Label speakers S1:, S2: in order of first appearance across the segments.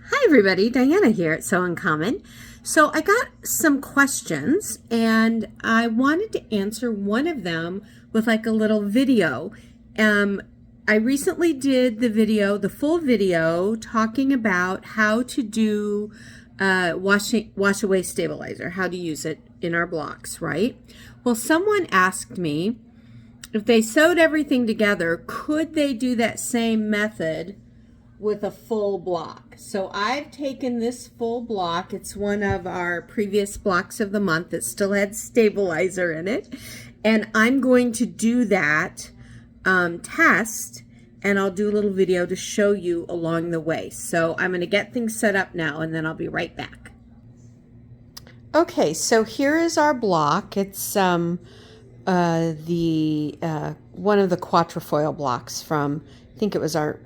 S1: Hi everybody, Diana here at Sew Uncommon. So I got some questions and I wanted to answer one of them with like a little video. I recently did the full video talking about how to do Washaway Stabilizer, how to use it in our blocks, right? Well, someone asked me if they sewed everything together, could they do that same method with a full block. So I've taken this full block. It's one of our previous blocks of the month that still had stabilizer in it. And I'm going to do that test, and I'll do a little video to show you along the way. So I'm going to get things set up now, and then I'll be right back. Okay, so here is our block. It's one of the quatrefoil blocks from, I think it was our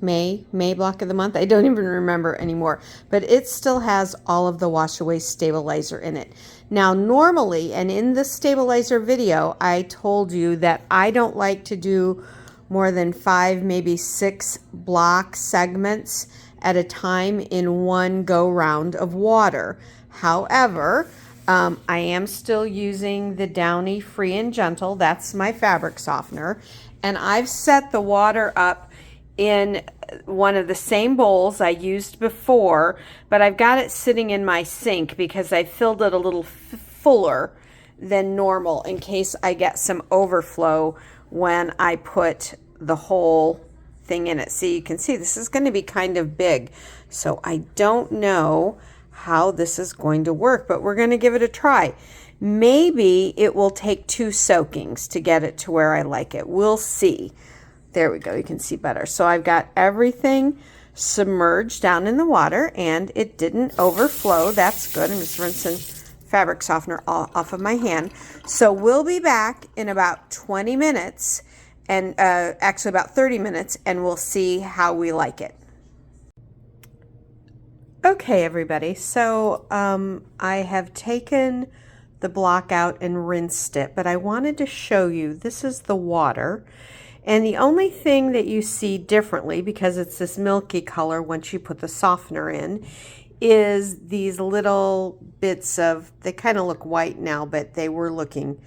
S1: May block of the month. I don't even remember anymore, but it still has all of the Washaway Stabilizer in it. Now, normally, and in the stabilizer video, I told you that I don't like to do more than 5, maybe 6 block segments at a time in one go round of water. However, I am still using the Downy Free and Gentle. That's my fabric softener. And I've set the water up in one of the same bowls I used before, but I've got it sitting in my sink because I filled it a little fuller than normal in case I get some overflow when I put the whole thing in it. So you can see this is going to be kind of big. So I don't know how this is going to work, but we're going to give it a try. Maybe it will take 2 soakings to get it to where I like it. We'll see. There we go, you can see better. So I've got everything submerged down in the water and it didn't overflow. That's good. I'm just rinsing fabric softener off of my hand. So we'll be back in about 20 minutes and actually about 30 minutes, and we'll see how we like it. Okay, everybody, so I have taken the block out and rinsed it, but I wanted to show you, this is the water. And the only thing that you see differently, because it's this milky color once you put the softener in, is these little bits of, they kind of look white now, but they were looking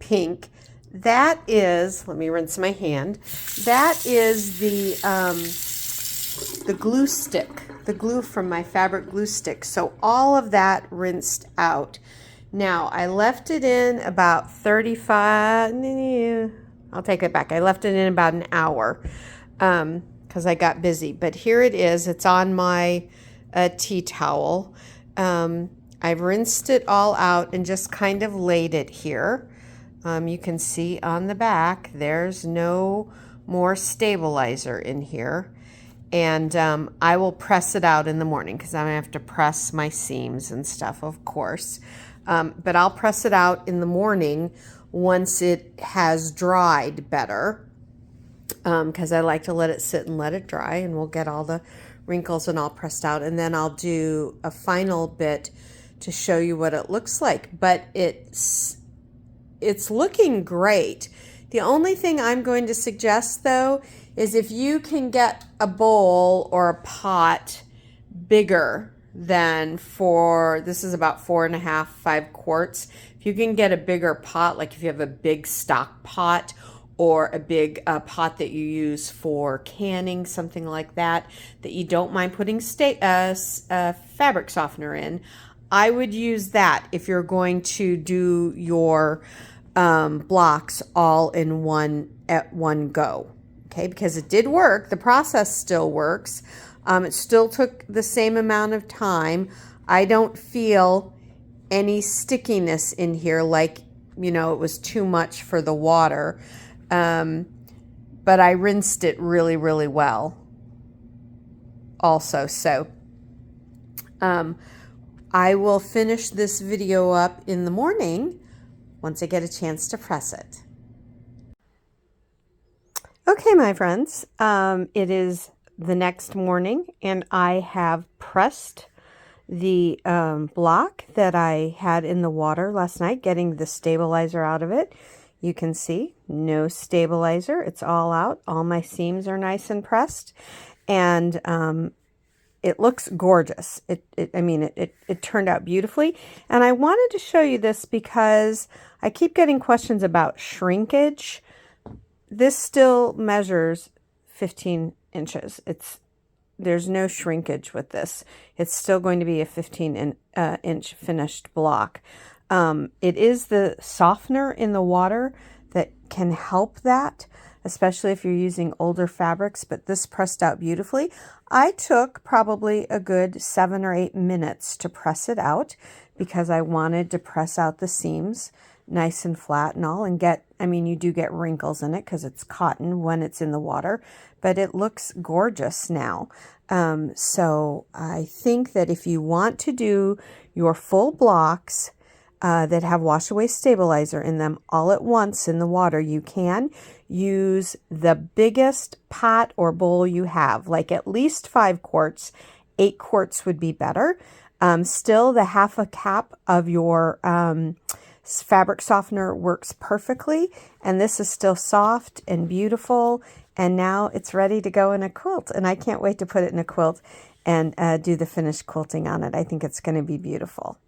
S1: pink. That is, let me rinse my hand, that is the glue stick, the glue from my fabric glue stick. So all of that rinsed out. Now, I left it in about 35, I'll take it back. I left it in about an hour because I got busy. But here it is. It's on my tea towel. I've rinsed it all out and just kind of laid it here. You can see on the back, there's no more stabilizer in here. And I will press it out in the morning because I'm going to have to press my seams and stuff, of course. But I'll press it out in the morning once it has dried better, because I like to let it sit and let it dry, and we'll get all the wrinkles and all pressed out, and then I'll do a final bit to show you what it looks like. But it's looking great. The only thing I'm going to suggest, though, is if you can get a bowl or a pot bigger than this is about 4.5, 5 quarts. If you can get a bigger pot, like if you have a big stock pot or a big pot that you use for canning, something like that, that you don't mind putting fabric softener in, I would use that if you're going to do your blocks all in at one go. Okay, because it did work. The process still works. It still took the same amount of time. I don't feel any stickiness in here like, it was too much for the water. But I rinsed it really, really well also. So I will finish this video up in the morning once I get a chance to press it. Okay, my friends, it is the next morning and I have pressed the block that I had in the water last night, getting the stabilizer out of it. You can see no stabilizer. It's all out. All my seams are nice and pressed. And it looks gorgeous. It turned out beautifully. And I wanted to show you this because I keep getting questions about shrinkage. This still measures 15 inches. There's no shrinkage with this. It's still going to be a 15-inch finished block. It is the softener in the water that can help that, especially if you're using older fabrics, but this pressed out beautifully. I took probably a good 7 or 8 minutes to press it out because I wanted to press out the seams nice and flat and all, and you do get wrinkles in it because it's cotton when it's in the water, but it looks gorgeous now. So I think that if you want to do your full blocks that have Washaway Stabilizer in them all at once in the water, you can use the biggest pot or bowl you have, like at least 5 quarts. 8 quarts would be better. Still, the half a cup of your fabric softener works perfectly, and this is still soft and beautiful, and now it's ready to go in a quilt, and I can't wait to put it in a quilt and do the finished quilting on it. I think it's going to be beautiful.